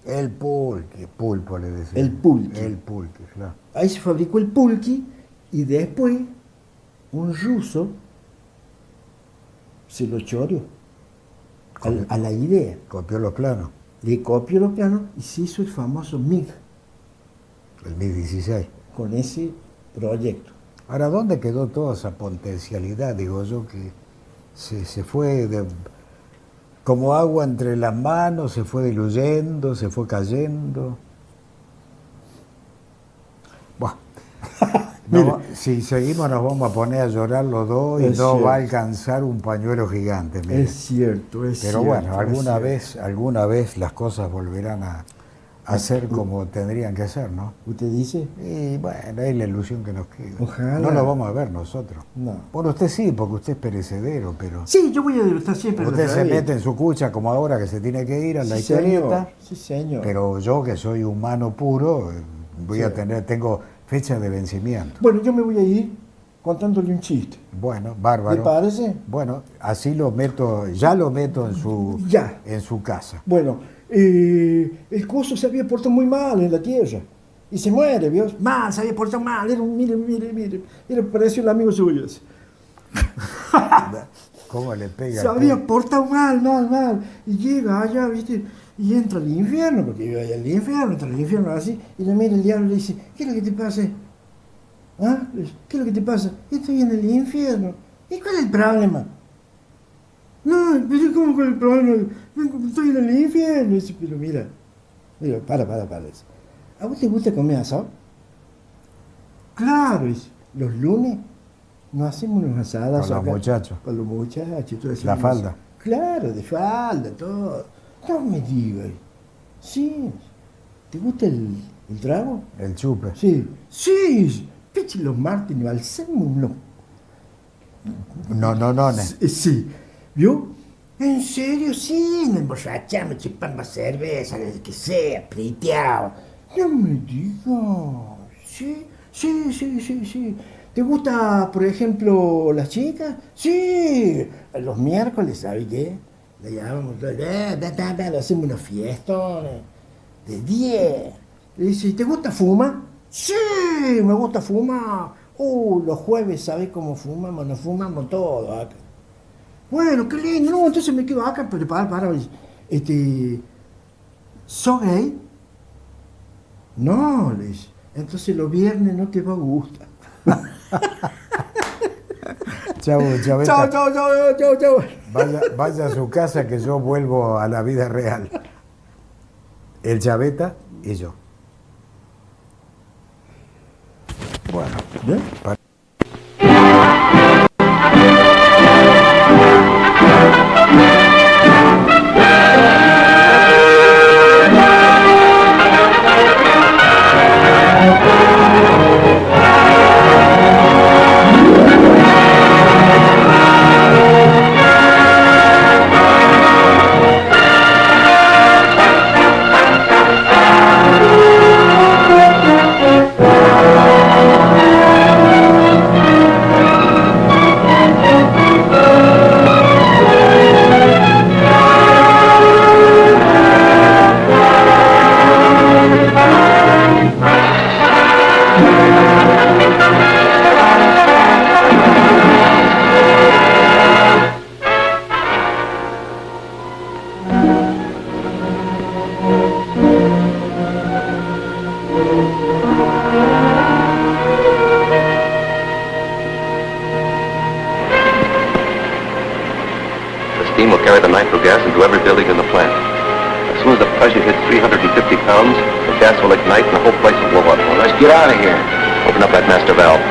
El pulque, pulpo le decía. El pulque. El pulque, claro. Ahí se fabricó el pulque y después un ruso se lo choreó a la idea. Copió los planos, Le copió los planos y se hizo el famoso MiG el MiG-16. con ese proyecto. Ahora, ¿dónde quedó toda esa potencialidad? Digo yo que se fue como agua entre las manos, se fue diluyendo, se fue cayendo. Buah. No, si seguimos nos vamos a poner a llorar los dos y Es no cierto. va a alcanzar un pañuelo gigante. Mire. Es cierto, es Pero cierto. bueno, es alguna vez las cosas volverán a ser como tendrían que ser, ¿no? ¿Usted dice? Y bueno, es la ilusión que nos queda. Ojalá. No lo vamos a ver nosotros. No. Bueno, usted sí, porque usted es perecedero, pero Sí, yo voy a estar siempre en usted la se radio. mete en su cucha como ahora que se tiene que ir a la Sí, historieta. señor. Sí, señor. Pero yo que soy humano puro, voy Sí. a tengo fecha de vencimiento. Bueno, yo me voy a ir contándole un chiste. Bueno, ¿Le bárbaro. parece? Bueno, así lo meto, ya lo meto en su casa. Bueno, el coso se había portado muy mal en la tierra. Y se muere, ¿vio? Mal, se había portado mal. Mire. Era pareció el amigo suyo. ¿Cómo le pega? Se había portado mal. Y llega allá, ¿viste? Y entra al infierno, porque iba allá al infierno, entra al infierno así. Y le mira el diablo y le dice, ¿qué es lo que te pasa? ¿Ah? ¿Qué es lo que te pasa? Estoy en el infierno. ¿Y cuál es el problema? No, pero ¿cómo con el problema? Estoy en el infierno. Dice, pero mira, para. Dice, ¿a vos te gusta comer asado? Claro, dice, los lunes nos hacemos unos asados. Con los muchachos. Con los muchachos. Todo eso. La falda. Claro, de falda, todo. No me digas. Sí. ¿Te gusta el trago? El chupe. Sí. Peche los martes nos alzamos unos. No. Sí. ¿Vio? ¿En serio? Sí, nos emborrachamos, chupamos cerveza, lo que sea, priteado. No me digas. Sí. ¿Te gusta, por ejemplo, las chicas? Sí. Los miércoles, ¿sabes qué? Le llamamos, le hacemos unos fiestones de 10. Le dice, ¿te gusta fumar? Sí, me gusta fumar. Los jueves, ¿sabes cómo fumamos? Nos fumamos todo acá. Bueno, qué lindo, no, entonces me quedo acá, pero para, ¿sos gay? No, le dice, entonces los viernes no te va a gustar. Chau. Chau. Vaya a su casa que yo vuelvo a la vida real. El Chaveta y yo. Bueno. ¿Bien? Steam will carry the nitro gas into every building in the plant. As soon as the pressure hits 350 pounds, the gas will ignite and the whole place will blow up. Well, let's get out of here. Open up that master valve.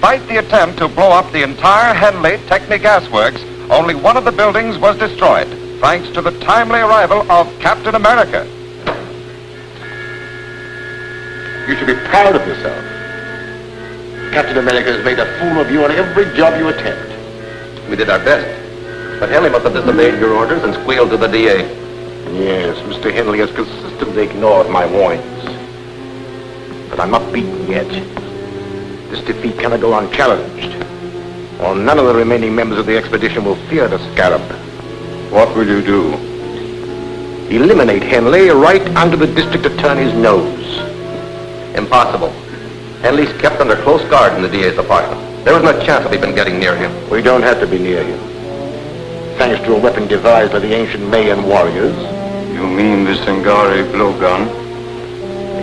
Despite the attempt to blow up the entire Henley Technic Gas Works, only one of the buildings was destroyed, thanks to the timely arrival of Captain America. You should be proud of yourself. Captain America has made a fool of you on every job you attempt. We did our best. But Henley must have disobeyed your orders and squealed to the DA. Yes, Mr. Henley has consistently ignored my warnings. But I'm not beaten yet. This defeat cannot go unchallenged, or none of the remaining members of the expedition will fear the Scarab. What will you do? Eliminate Henley right under the district attorney's nose. Impossible. Henley's kept under close guard in the DA's apartment. There is no chance of even getting near him. We don't have to be near him. Thanks to a weapon devised by the ancient Mayan warriors. You mean the Singari blowgun?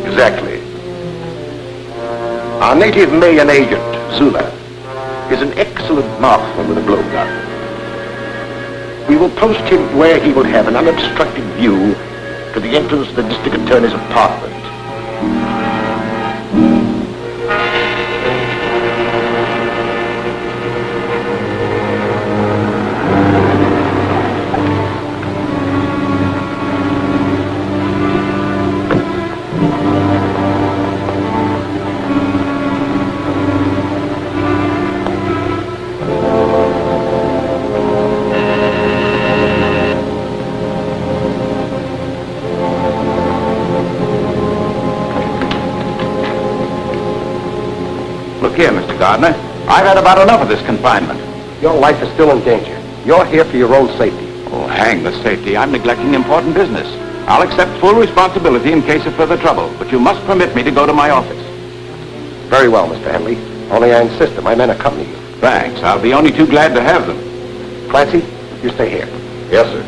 Exactly. Our native Mayan agent, Zula, is an excellent marksman with a blowgun. We will post him where he will have an unobstructed view to the entrance of the district attorney's apartment. Here, Mr. Gardner. I've had about enough of this confinement. Your life is still in danger. You're here for your own safety. Oh, hang the safety. I'm neglecting important business. I'll accept full responsibility in case of further trouble, but you must permit me to go to my office. Very well, Mr. Henley. Only I insist that my men accompany you. Thanks. I'll be only too glad to have them. Clancy, you stay here. Yes, sir.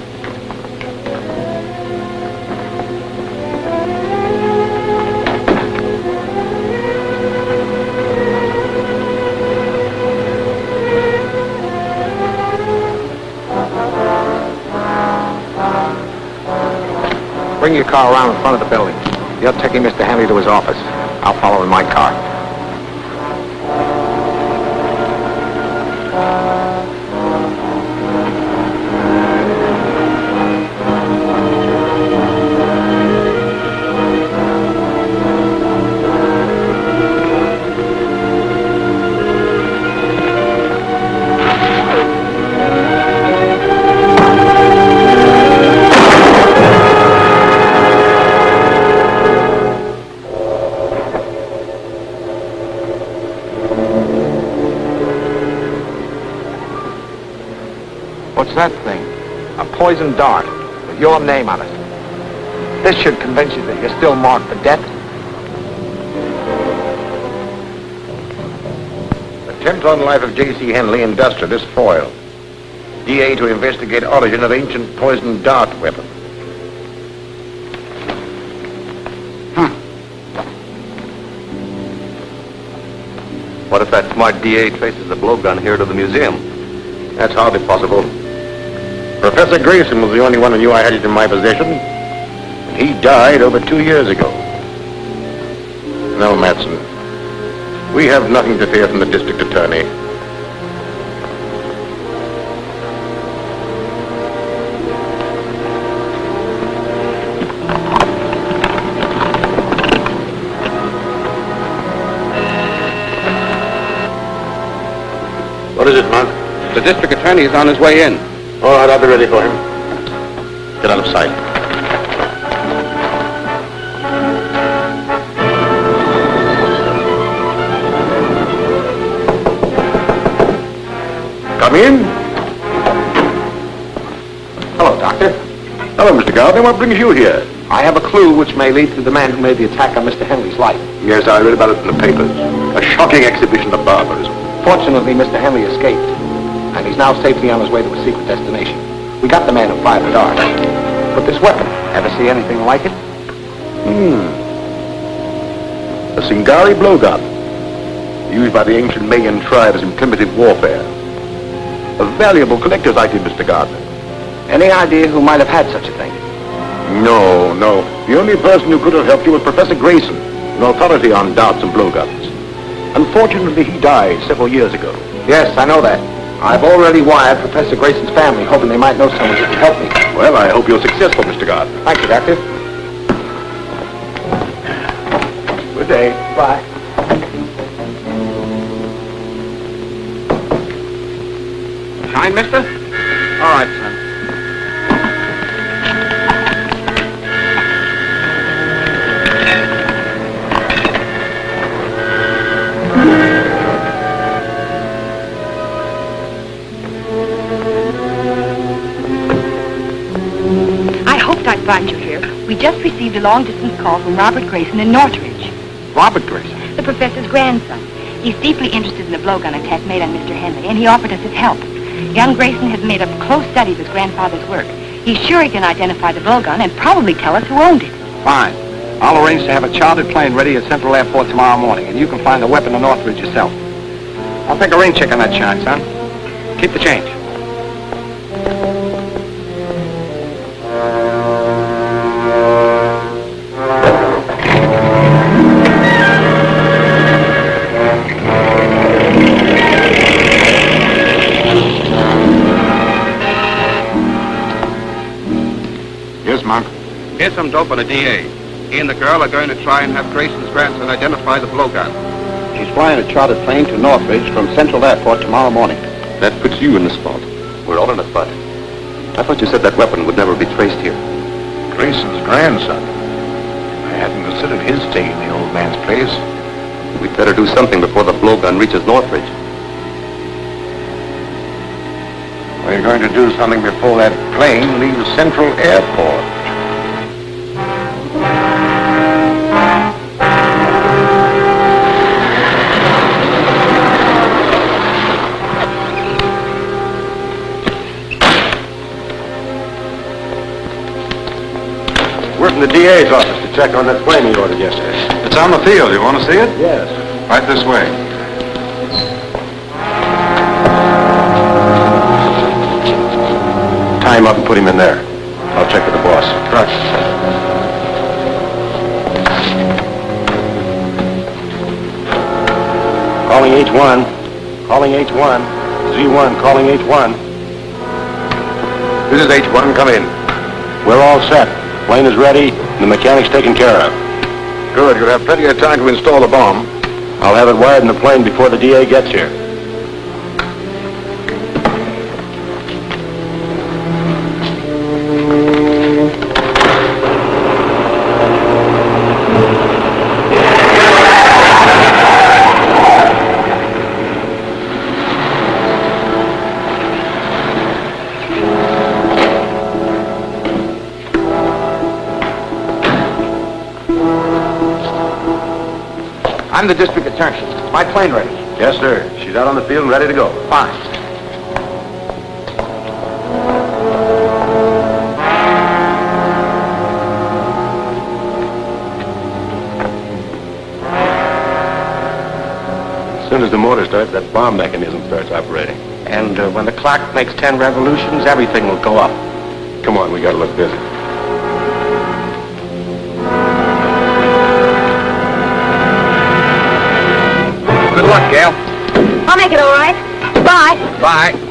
Bring your car around in front of the building. You're taking Mr. Henley to his office. I'll follow in my car. What's that thing? A poison dart with your name on it. This should convince you that you're still marked for death. Attempt on life of J.C. Henley, industrialist, foiled. DA to investigate origin of ancient poison dart weapon. What if that smart DA traces the blowgun here to the museum? That's hardly possible. Professor Grayson was the only one who knew I had it in my possession. He died over 2 years ago. No, Matson. We have nothing to fear from the district attorney. What is it, Mark? The district attorney is on his way in. All right, I'll be ready for him. Get out of sight. Come in. Hello, Doctor. Hello, Mr. Gardner. What brings you here? I have a clue which may lead to the man who made the attack on Mr. Henley's life. Yes, I read about it in the papers. A shocking exhibition of barbarism. Fortunately, Mr. Henley escaped, and he's now safely on his way to a secret destination. We got the man who fired the dart. But this weapon, ever see anything like it? A Singari blowgun, used by the ancient Mayan tribes in primitive warfare. A valuable collector's item, Mr. Gardner. Any idea who might have had such a thing? No. The only person who could have helped you was Professor Grayson, an authority on darts and blowguns. Unfortunately, he died several years ago. Yes, I know that. I've already wired Professor Grayson's family, hoping they might know someone who can help me. Well, I hope you're successful, Mr. Gardner. Thank you, Doctor. Good day. Bye. Shine, mister? All right, son. I hoped I'd find you here. We just received a long-distance call from Robert Grayson in Northridge. Robert Grayson? The professor's grandson. He's deeply interested in the blowgun attack made on Mr. Henley, and he offered us his help. Young Grayson has made a close study of his grandfather's work. He's sure he can identify the blowgun and probably tell us who owned it. Fine. I'll arrange to have a chartered plane ready at Central Airport tomorrow morning, and you can find the weapon in Northridge yourself. I'll take a rain check on that shine, son. Keep the change. Yes, Monk. Here's some dope on a DA. He and the girl are going to try and have Grayson's grandson identify the blowgun. She's flying a chartered plane to Northridge from Central Airport tomorrow morning. That puts you in the spot. We're all in a spot. I thought you said that weapon would never be traced here. Grayson's grandson. I hadn't considered his taking the old man's place. We'd better do something before the blowgun reaches Northridge. We're going to do something before that plane leaves Central Airport. We're from the DA's office to check on that plane he ordered yesterday. It's on the field. You want to see it? Yes. Right this way. Tie him up and put him in there. I'll check with the boss. Right. Calling H1. Calling H1. Z1 calling H1. This is H1. Come in. We're all set. Plane is ready, and the mechanic's taken care of. Good. You'll have plenty of time to install the bomb. I'll have it wired in the plane before the DA gets here. I'm the district attorney. Is my plane ready? Yes, sir. She's out on the field and ready to go. Fine. As soon as the motor starts, that bomb mechanism starts operating. And when the clock makes 10 revolutions, everything will go up. Come on, we gotta look busy. Good luck, Gail. I'll make it all right. Bye. Bye.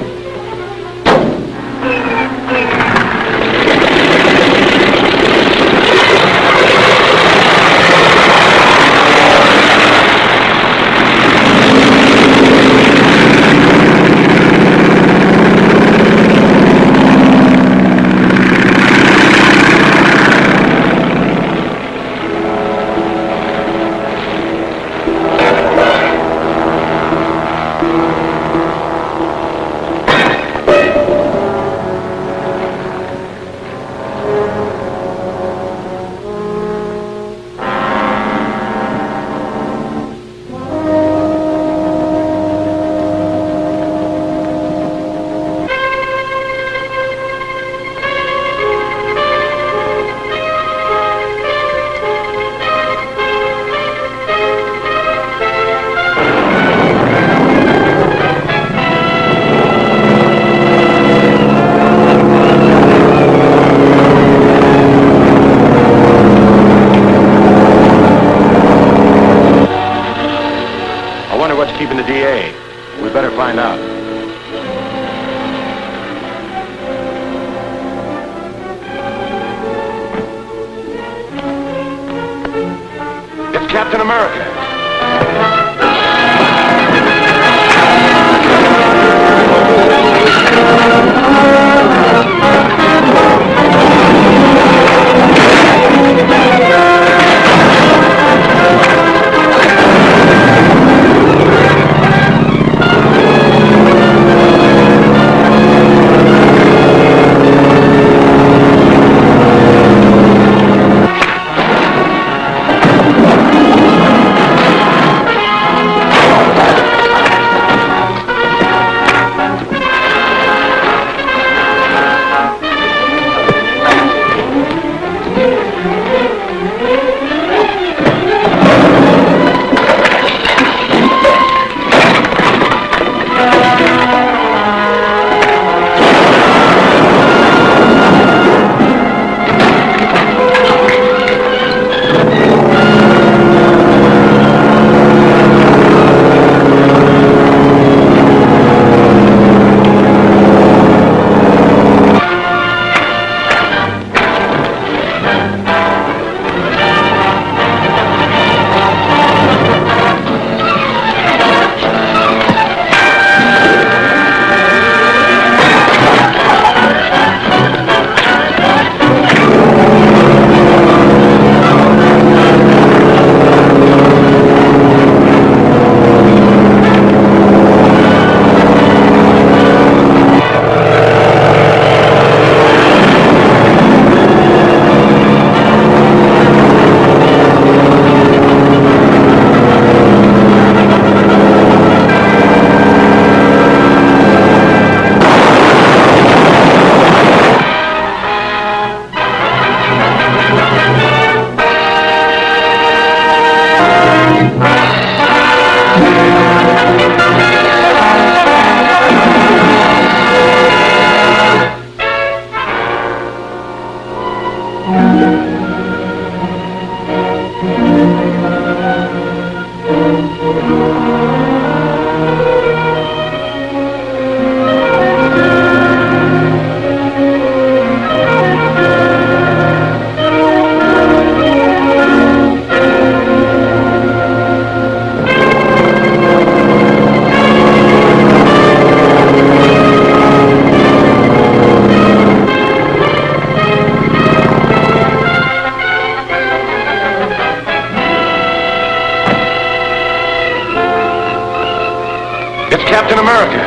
what's keeping the DA. We better find out. It's Captain America. It's Captain America.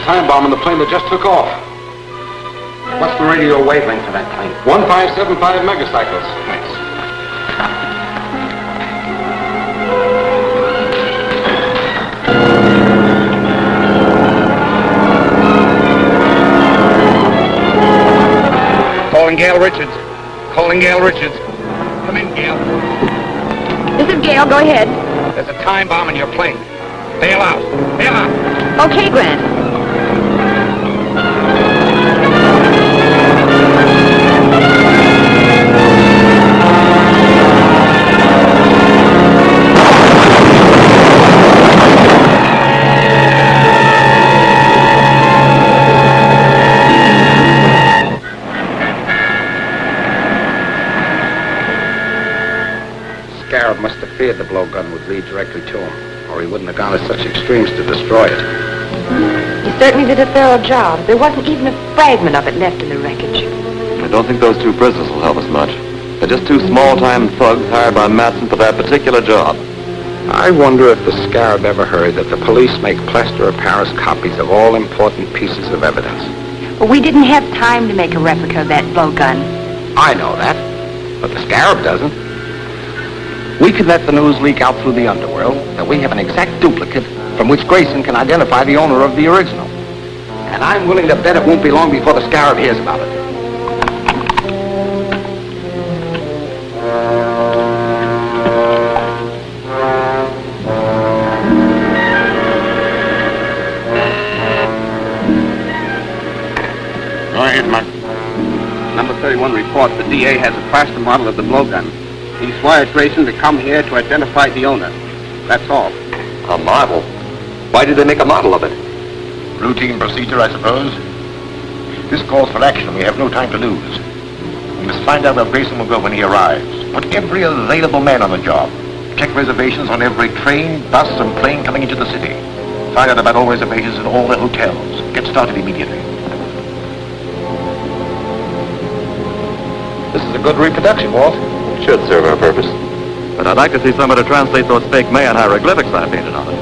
Time bomb in the plane that just took off. What's the radio wavelength for that plane? 1575 megacycles. Thanks. Calling Gail Richards. Calling Gail Richards. Come in, Gail. This is Gail. Go ahead. There's a time bomb in your plane. Bail out. Bail out. Okay, Grant. blowgun would lead directly to him, or he wouldn't have gone to such extremes to destroy it. He certainly did a thorough job. There wasn't even a fragment of it left in the wreckage. I don't think those two prisoners will help us much. They're just two small-time thugs hired by Matson for that particular job. I wonder if the Scarab ever heard that the police make plaster of Paris copies of all important pieces of evidence. But we didn't have time to make a replica of that blowgun. I know that, but the Scarab doesn't. We could let the news leak out through the underworld that we have an exact duplicate from which Grayson can identify the owner of the original. And I'm willing to bet it won't be long before the Scarab hears about it. Go ahead, Mark. Number 31 reports the DA has a plaster model of the blowgun. He's wired Grayson to come here to identify the owner. That's all. A model? Why did they make a model of it? Routine procedure, I suppose. This calls for action. We have no time to lose. We must find out where Grayson will go when he arrives. Put every available man on the job. Check reservations on every train, bus, and plane coming into the city. Find out about all reservations in all the hotels. Get started immediately. This is a good reproduction, Walt. Should serve our purpose. But I'd like to see somebody translate those fake Mayan hieroglyphics I painted on it.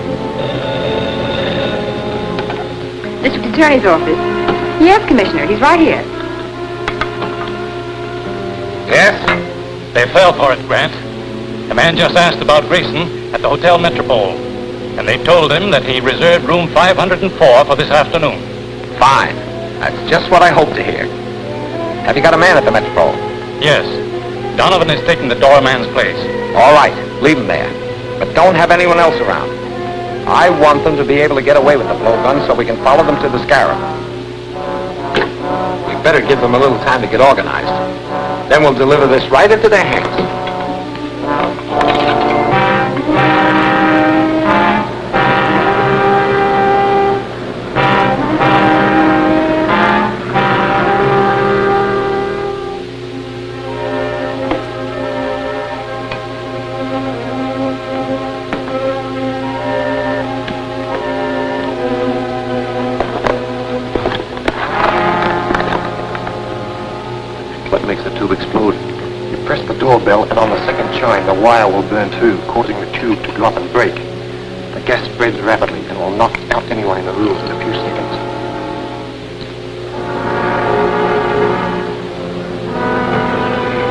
District Attorney's office. Yes, Commissioner, he's right here. Yes? They fell for it, Grant. The man just asked about Grayson at the Hotel Metropole, and they told him that he reserved room 504 for this afternoon. Fine. That's just what I hoped to hear. Have you got a man at the Metropole? Yes. Donovan is taking the doorman's place. All right, leave him there. But don't have anyone else around. I want them to be able to get away with the blowgun so we can follow them to the Scarab. We better give them a little time to get organized. Then we'll deliver this right into their hands. What makes the tube explode? You press the doorbell, and on the second chime, the wire will burn too, causing the tube to drop and break. The gas spreads rapidly and will knock out anyone in the room in a few seconds.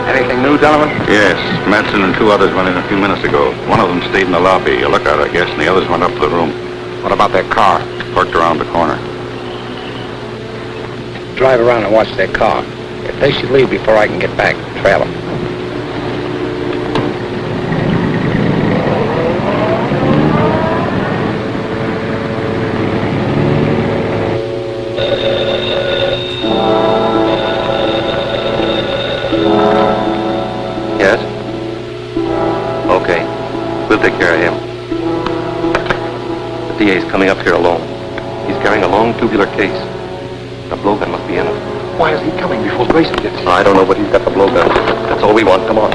Anything new, Donovan? Yes, Matson and two others went in a few minutes ago. One of them stayed in the lobby, a lookout, I guess, and the others went up to the room. What about their car? Parked around the corner. Drive around and watch their car. If they should leave before I can get back, trail them. Yes? Okay. We'll take care of him. The DA's coming up here alone. He's carrying a long tubular case. The blowgun must be in it. Why is he coming before Grayson gets here? I don't know, but he's got the blowgun. That's all we want. Come on.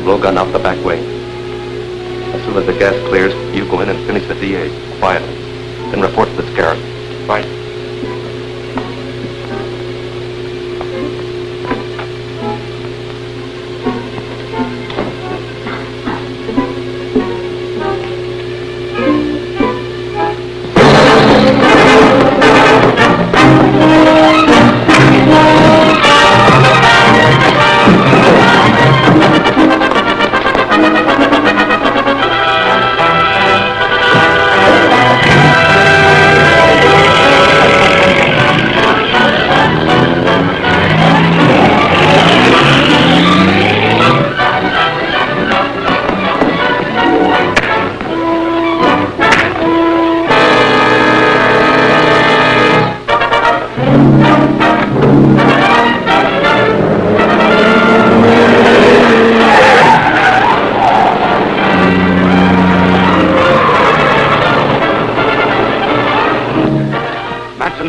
Blowgun out the back way. As soon as the gas clears, you go in and finish the DA, quietly. Then report to the scarab. Right.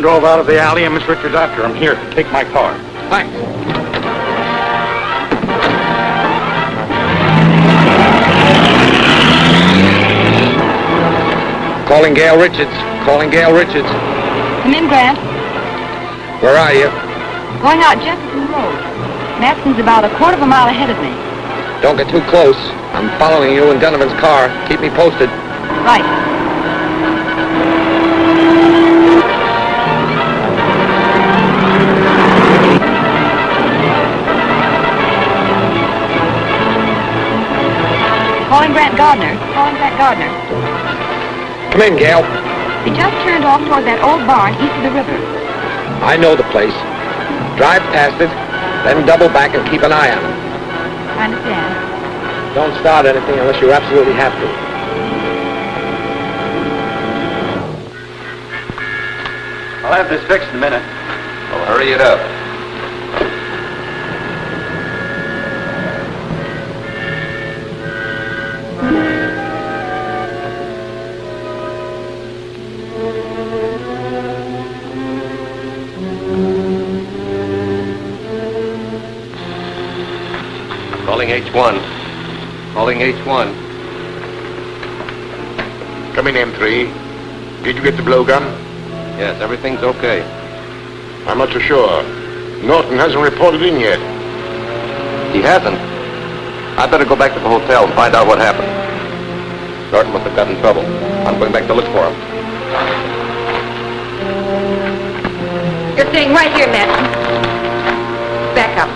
Drove out of the alley and Miss Richards after him. Here, take my car. Thanks. Calling Gail Richards. Calling Gail Richards. Come in, Grant. Where are you? Going out Jefferson Road. Matson's about a quarter of a mile ahead of me. Don't get too close. I'm following you in Donovan's car. Keep me posted. Right. Calling Grant Gardner. Calling Grant Gardner. Come in, Gail. They just turned off toward that old barn east of the river. I know the place. Drive past it, then double back and keep an eye on it. I understand. Don't start anything unless you absolutely have to. I'll have this fixed in a minute. Well, hurry it up. Calling H1. Calling H1. Come in, M3. Did you get the blowgun? Yes, everything's okay. I'm not so sure. Norton hasn't reported in yet. He hasn't. I better go back to the hotel and find out what happened. Norton must have got in trouble. I'm going back to look for him. You're staying right here, Matson. Back up.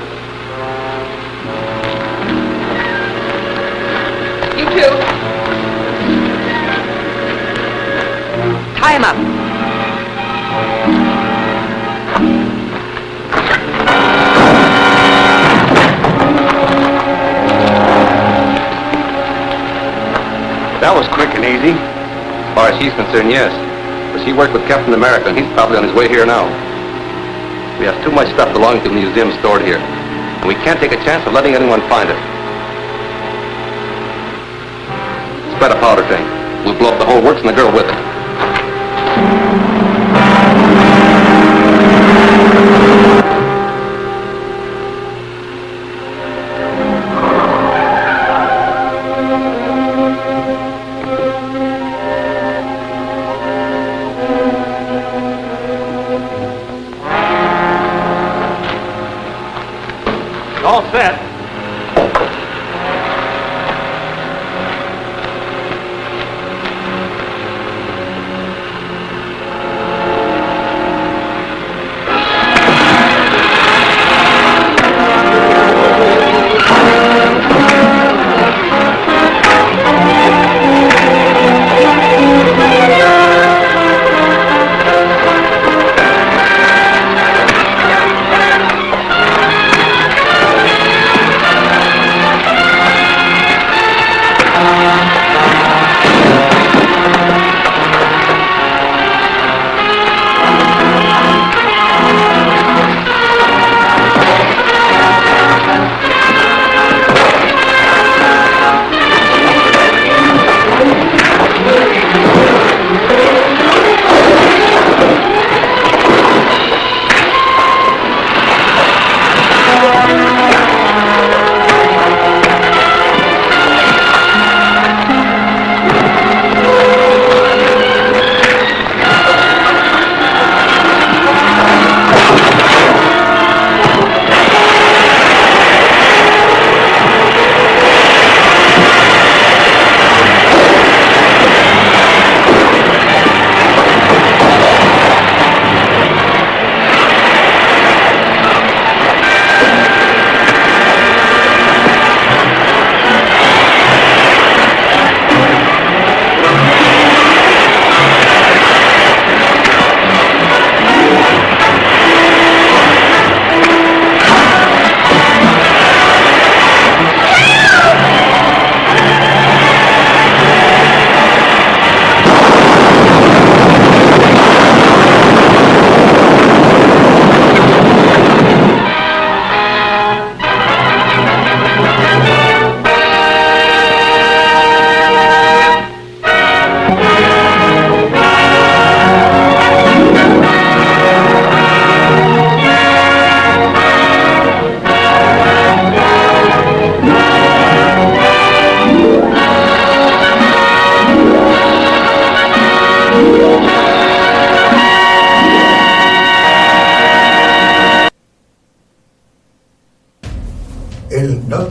You too. Tie him up. That was quick and easy. As far as she's concerned, yes. But she worked with Captain America, and he's probably on his way here now. We have too much stuff belonging to the museum stored here, and we can't take a chance of letting anyone find it. Spread a powder tank. We'll blow up the whole works and the girl with it. All set.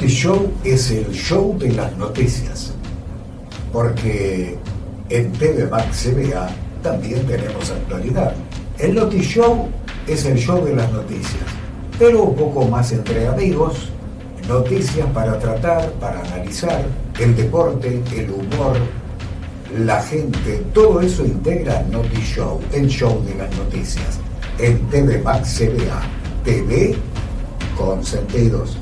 Show es el show de las noticias, porque en TV Max CBA también tenemos actualidad. El Noti Show es el show de las noticias, pero un poco más entre amigos, noticias para tratar, para analizar, el deporte, el humor, la gente, todo eso integra Noti Show, el show de las noticias, en TV Max CBA, TV con sentidos.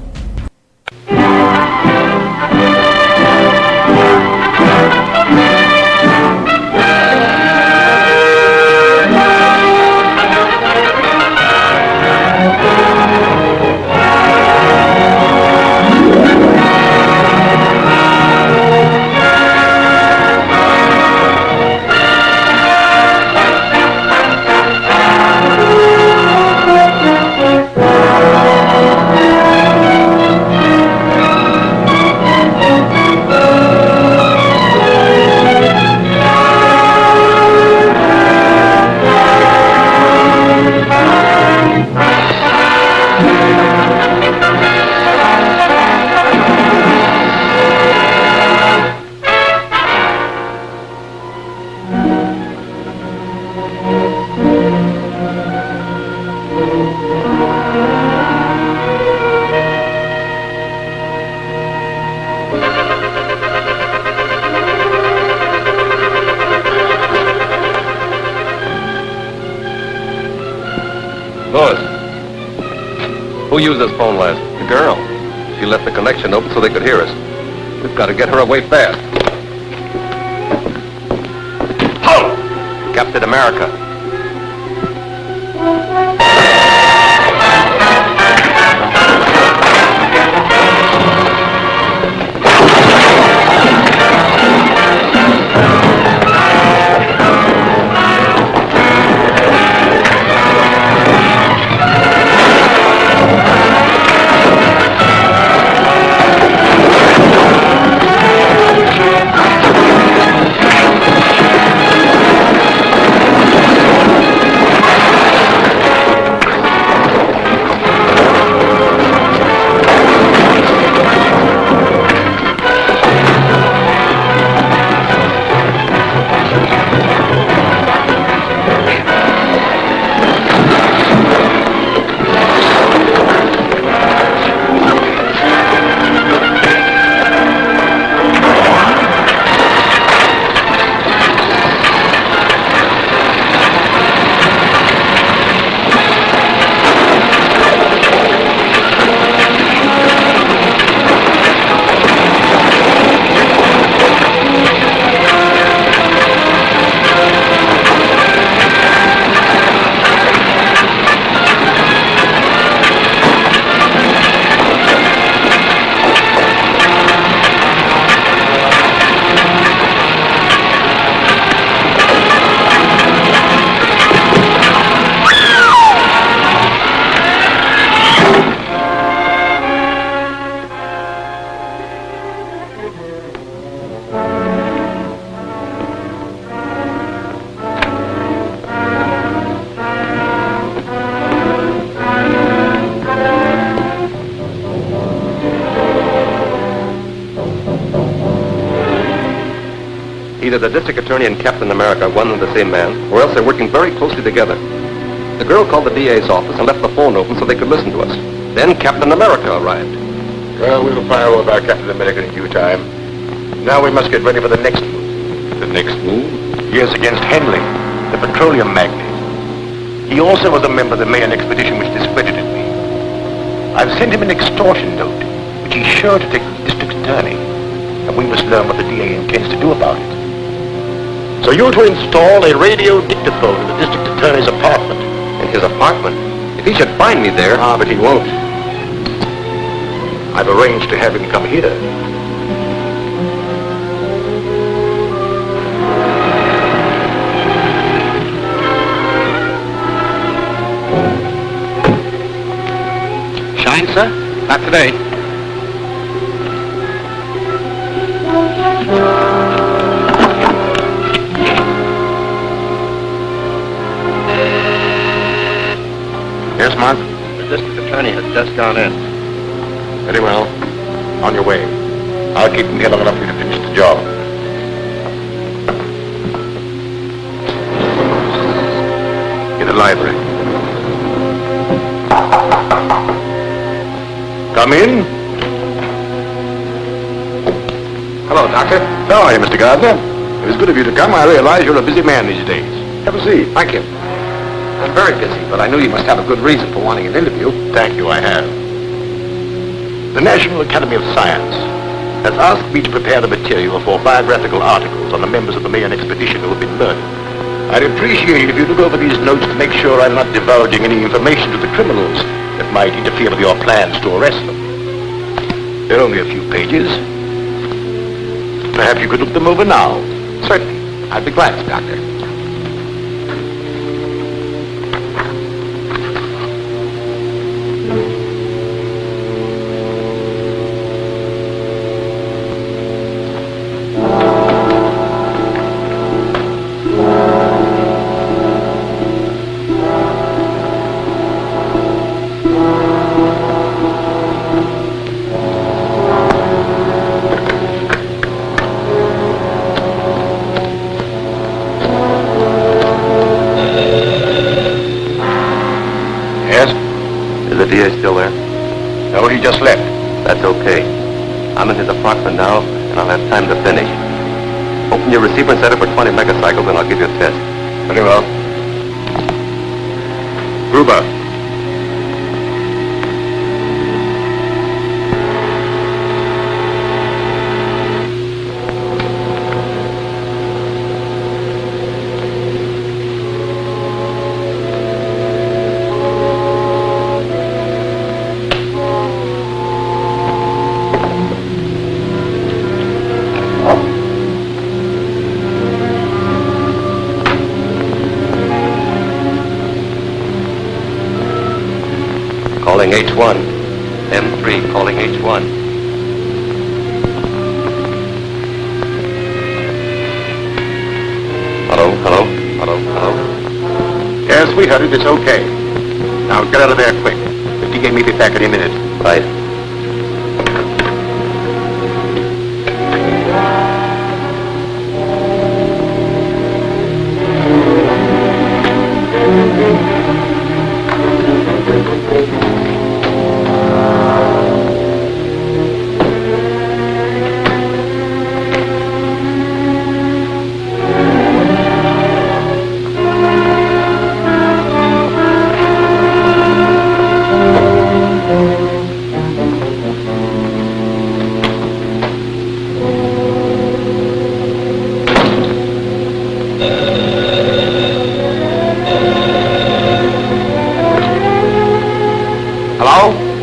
Who used this phone last? The girl. She left the connection open so they could hear us. We've got to get her away fast. Ho! Captain America. Either the district attorney and Captain America are one and the same man, or else they're working very closely together. The girl called the DA's office and left the phone open so they could listen to us. Then Captain America arrived. Well, we'll fire over our Captain America in due time. Now we must get ready for the next move. The next move? Yes, against Henley, the petroleum magnate. He also was a member of the Mayan expedition which discredited me. I've sent him an extortion note, which he's sure to take to the district attorney. And we must learn what the DA intends to do about it. So you're to install a radio dictaphone in the district attorney's apartment. In his apartment? If he should find me there... Ah, but he won't. I've arranged to have him come here. Shine, sir? Not today. Yes, Mark? The district attorney has just gone in. Very well. On your way. I'll keep them here long enough for you to finish the job. In the library. Come in. Hello, Doctor. How are you, Mr. Gardner? It was good of you to come. I realize you're a busy man these days. Have a seat. Thank you. I'm very busy, but I knew you must have a good reason for wanting an interview. Thank you, I have. The National Academy of Science has asked me to prepare the material for biographical articles on the members of the Mayan expedition who have been murdered. I'd appreciate it if you look over these notes to make sure I'm not divulging any information to the criminals that might interfere with your plans to arrest them. They're only a few pages. Perhaps you could look them over now. Certainly. I'd be glad to, Doctor. Is the DA still there? No, he just left. That's okay. I'm in his apartment now, and I'll have time to finish. Open your receiver and set it for 20 megacycles, and I'll give you a test. Very well. Gruber. Calling H1. M3 calling H1. Hello, hello, hello, hello. Yes, we heard it. It's okay. Now get out of there quick. The DA may be back any minute. Right.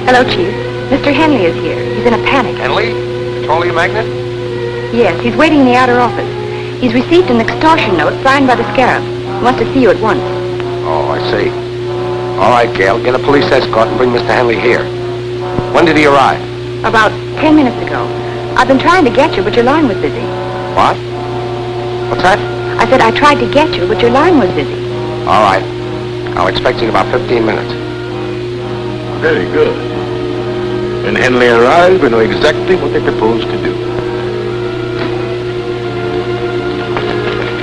Hello, Chief. Mr. Henley is here. He's in a panic. Henley? Petroleum magnet? Yes, he's waiting in the outer office. He's received an extortion note signed by the Scarab. He wants to see you at once. Oh, I see. All right, Gail, get a police escort and bring Mr. Henley here. When did he arrive? About 10 minutes ago. I've been trying to get you, but your line was busy. What? What's that? I said I tried to get you, but your line was busy. All right. I'll expect you in about 15 minutes. Very good. When Henley arrives, we know exactly what they propose to do.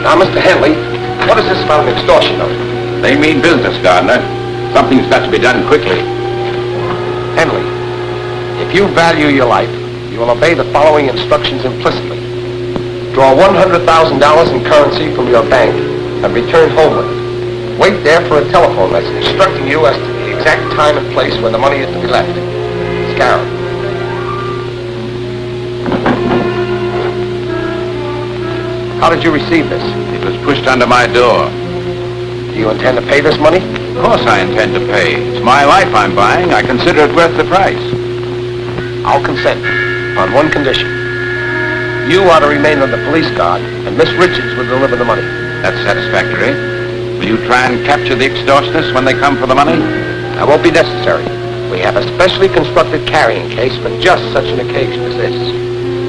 Now, Mr. Henley, what is this about an extortion note? They mean business, Gardner. Something's got to be done quickly. Henley, if you value your life, you will obey the following instructions implicitly. Draw $100,000 in currency from your bank and return home with it. Wait there for a telephone message instructing you as to the exact time and place where the money is to be left. Scarab. How did you receive this? It was pushed under my door. Do you intend to pay this money? Of course I intend to pay. It's my life I'm buying. I consider it worth the price. I'll consent on one condition. You are to remain on the police guard, and Miss Richards will deliver the money. That's satisfactory. Will you try and capture the extortionists when they come for the money? That won't be necessary. We have a specially constructed carrying case for just such an occasion as this.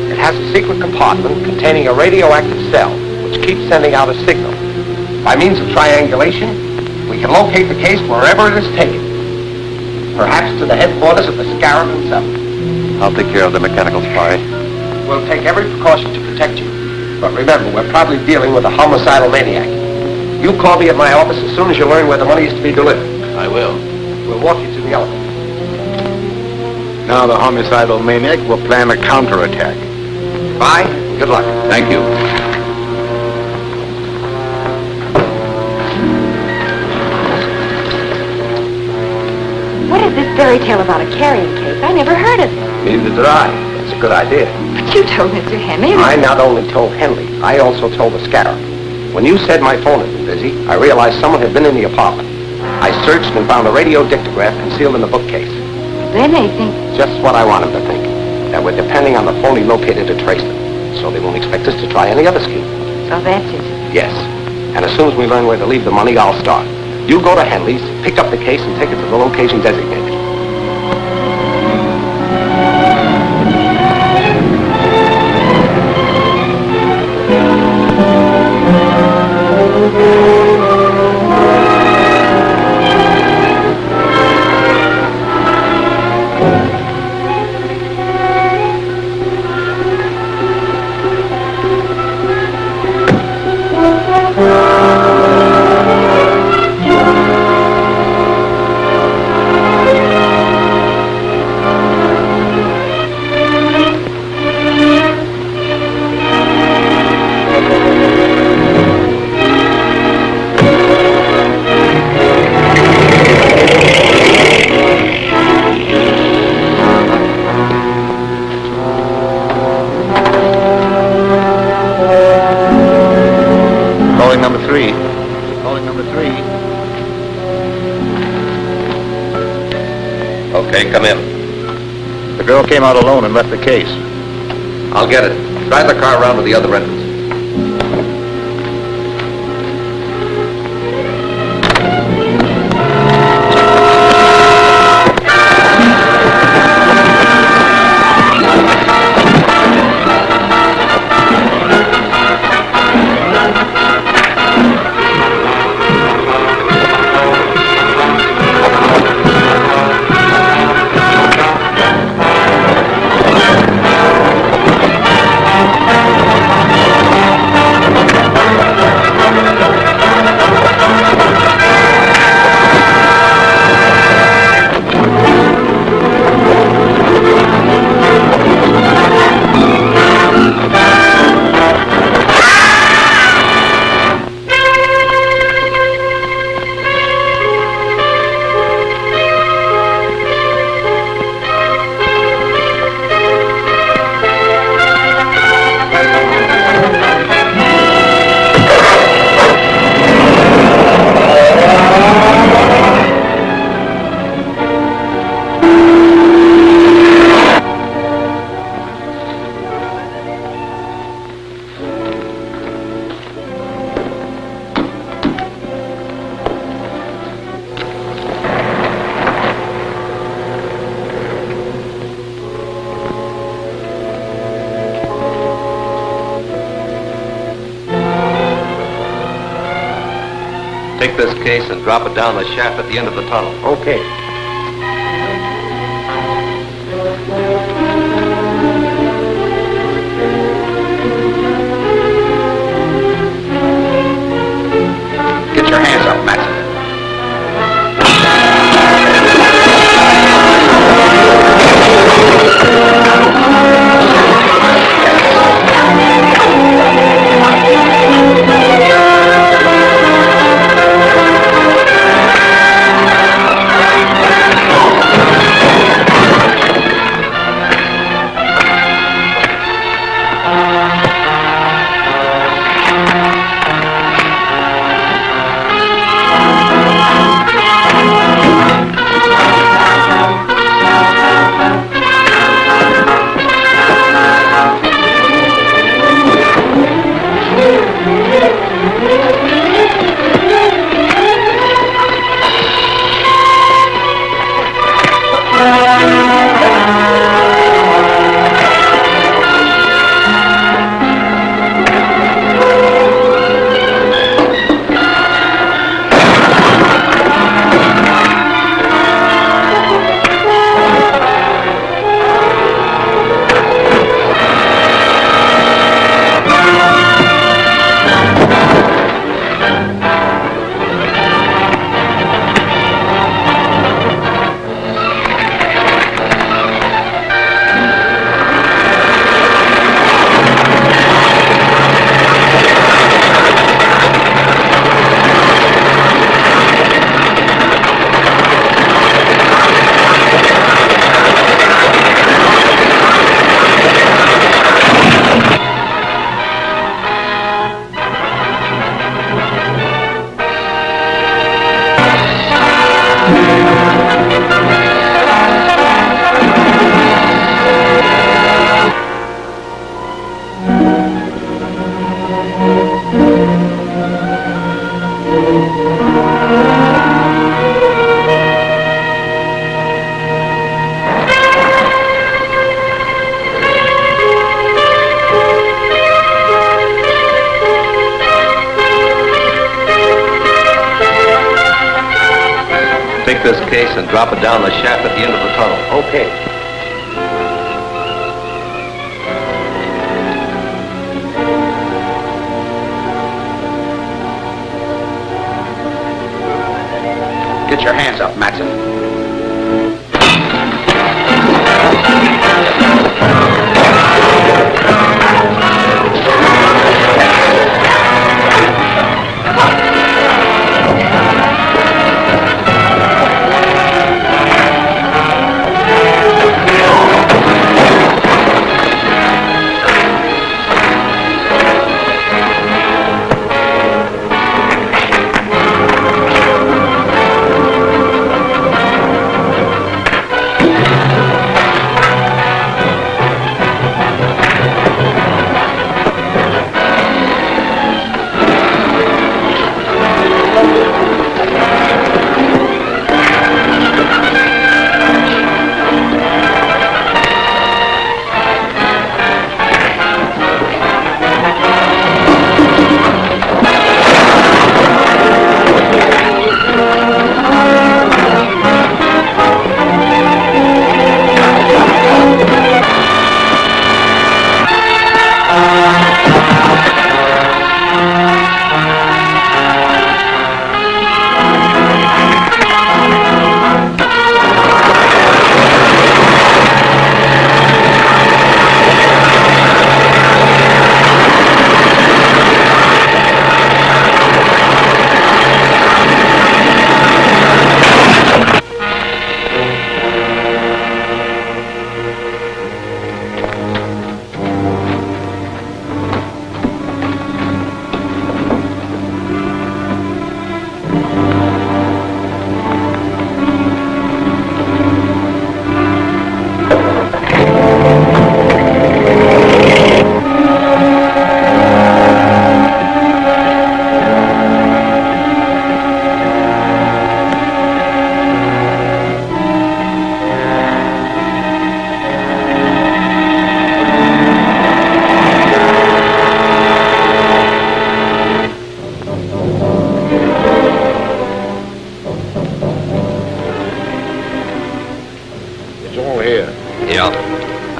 It has a secret compartment containing a radioactive cell, which keeps sending out a signal. By means of triangulation, we can locate the case wherever it is taken. Perhaps to the headquarters of the Scarab himself. I'll take care of the mechanical spy. We'll take every precaution to protect you. But remember, we're probably dealing with a homicidal maniac. You call me at my office as soon as you learn where the money is to be delivered. I will. We'll walk you to the elevator. Now the homicidal maniac will plan a counterattack. Bye. Good luck. Thank you. What is this fairy tale about a carrying case? I never heard of it. Neither did I. It's a good idea. But you told Mr. Henley I not only told Henley, I also told the scarab. When you said my phone had been busy, I realized someone had been in the apartment. I searched and found a radio dictograph concealed in the bookcase. Then they think... Just what I want them to think. That we're depending on the phone he located to trace them. So they won't expect us to try any other scheme. So that's it. Yes. And as soon as we learn where to leave the money, I'll start. You go to Henley's, pick up the case, and take it to the location designated. Okay, come in. The girl came out alone and left the case. I'll get it. Drive the car around to the other entrance. Take this case and drop it down the shaft at the end of the tunnel. Okay. Get your hands up, Matson. suitcase and drop it down the shaft at the end of the tunnel. Okay. Get your hands up, Matson.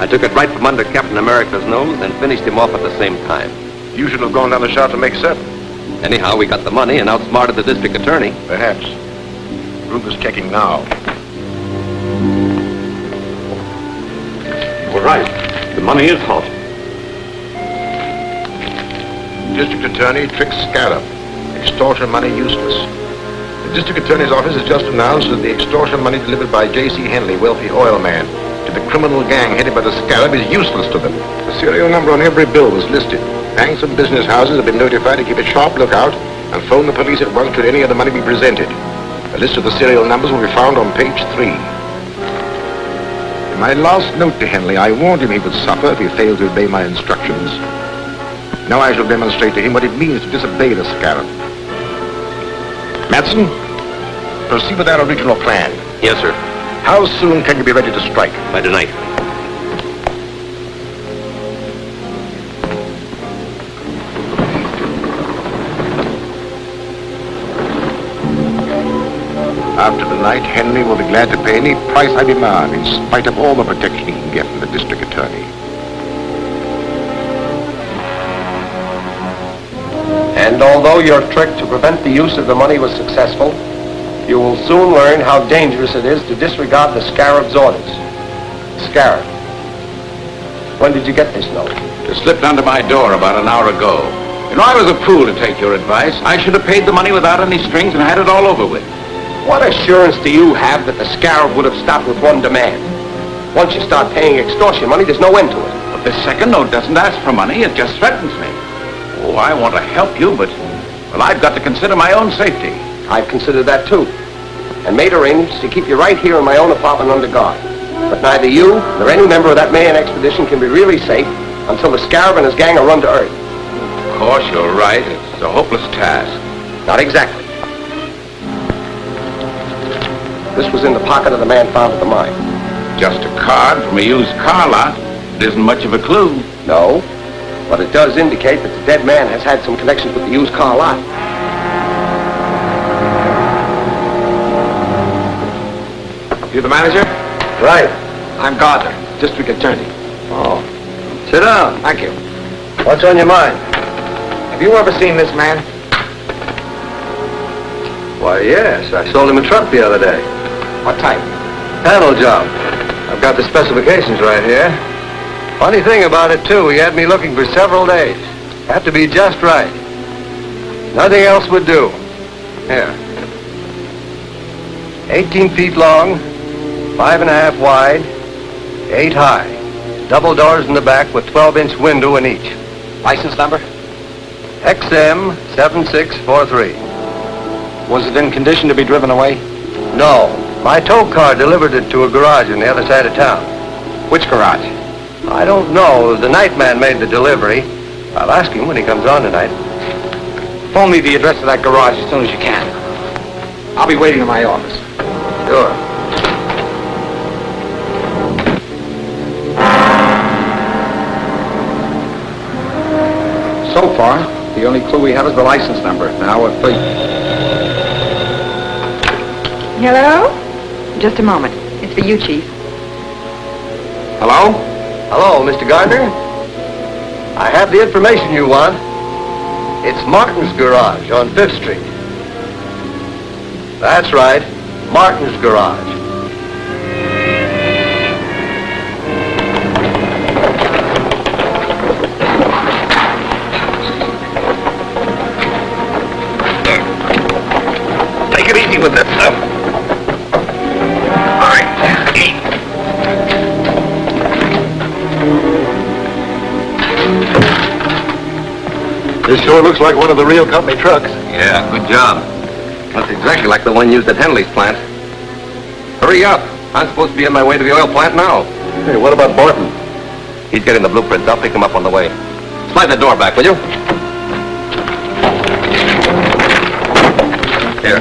I took it right from under Captain America's nose and finished him off at the same time. You should have gone down the shaft to make certain. Anyhow, we got the money and outsmarted the district attorney. Perhaps. Ruger's checking now. We're right. The money is hot. District Attorney tricks Scarab. Extortion money useless. The District Attorney's office has just announced that the extortion money delivered by J.C. Henley, wealthy oil man, to the criminal gang headed by the Scarab is useless to them. The serial number on every bill was listed. Banks and business houses have been notified to keep a sharp lookout and phone the police at once should any of the money be presented. A list of the serial numbers will be found on page 3. In my last note to Henley, I warned him he would suffer if he failed to obey my instructions. Now I shall demonstrate to him what it means to disobey the Scarab. Matson, proceed with our original plan. Yes, sir. How soon can you be ready to strike? By tonight. After tonight, Henry will be glad to pay any price I demand, in spite of all the protection he can get from the district attorney. And although your trick to prevent the use of the money was successful, you will soon learn how dangerous it is to disregard the Scarab's orders. Scarab, when did you get this note? It slipped under my door about an hour ago. You know, I was a fool to take your advice. I should have paid the money without any strings and had it all over with. What assurance do you have that the Scarab would have stopped with one demand? Once you start paying extortion money, there's no end to it. But this second note doesn't ask for money, it just threatens me. Oh, I want to help you, but, well, I've got to consider my own safety. I've considered that too, and made arrangements to keep you right here in my own apartment under guard. But neither you nor any member of that Mayan expedition can be really safe until the Scarab and his gang are run to earth. Of course, you're right. It's a hopeless task. Not exactly. This was in the pocket of the man found at the mine. Just a card from a used car lot. It isn't much of a clue. No, but it does indicate that the dead man has had some connections with the used car lot. You the manager? Right. I'm Gardner, district attorney. Oh. Sit down. Thank you. What's on your mind? Have you ever seen this man? Why, yes. I sold him a truck the other day. What type? Panel job. I've got the specifications right here. Funny thing about it, too, he had me looking for several days. Had to be just right. Nothing else would do. Here. 18 feet long, 5.5 wide, 8 high. Double doors in the back with 12-inch window in each. License number? XM 7643. Was it in condition to be driven away? No. My tow car delivered it to a garage on the other side of town. Which garage? I don't know. The night man made the delivery. I'll ask him when he comes on tonight. Phone me the address of that garage as soon as you can. I'll be waiting in my office. Sure. So far, the only clue we have is the license number. Now if we... Hello? Just a moment. It's for you, Chief. Hello? Hello, Mr. Gardner. I have the information you want. It's Martin's garage on 5th Street. That's right. Martin's garage. Take it easy with this stuff. All right. This sure looks like one of the real company trucks. Yeah, good job. That's exactly like the one used at Henley's plant. Hurry up. I'm supposed to be on my way to the oil plant now. Hey, what about Barton? He's getting the blueprints. I'll pick him up on the way. Slide the door back, will you? Here.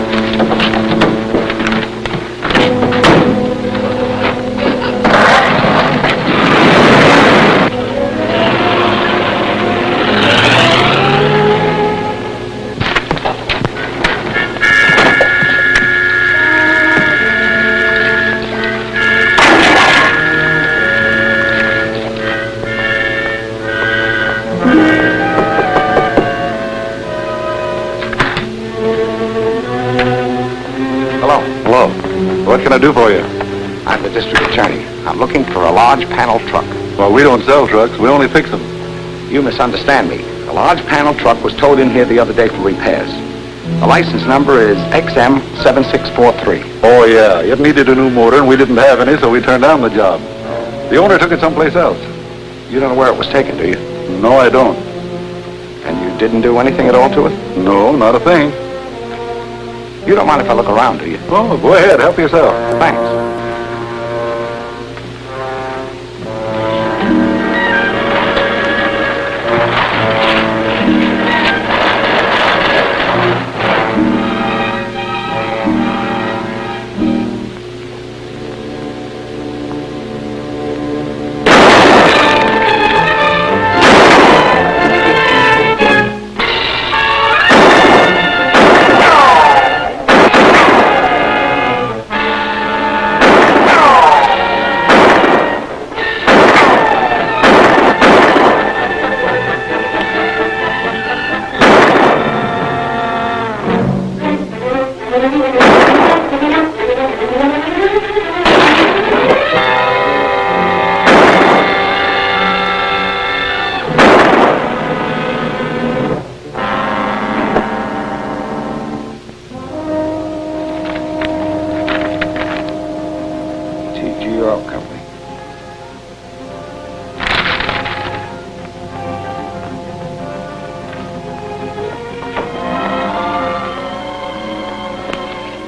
Hello. What can I do for you? I'm the district attorney. I'm looking for a large panel truck. Well, we don't sell trucks. We only fix them. You misunderstand me. A large panel truck was towed in here the other day for repairs. The license number is XM 7643. Oh, yeah. It needed a new motor, and we didn't have any, so we turned down the job. The owner took it someplace else. You don't know where it was taken, do you? No, I don't. And you didn't do anything at all to it? No, not a thing. You don't mind if I look around, do you? Oh, go ahead. Help yourself. Thanks.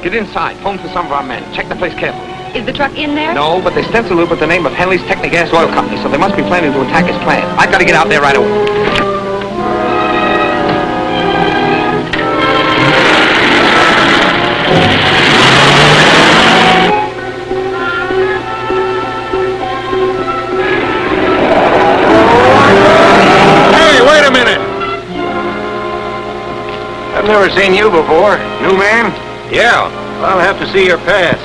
Get inside. Phone for some of our men. Check the place carefully. Is the truck in there? No, but they stenciled it with the name of Henley's Technigas Oil Company, so they must be planning to attack his plant. I've got to get out there right away. Hey, wait a minute! I've never seen you before. New man? Yeah, I'll have to see your pass.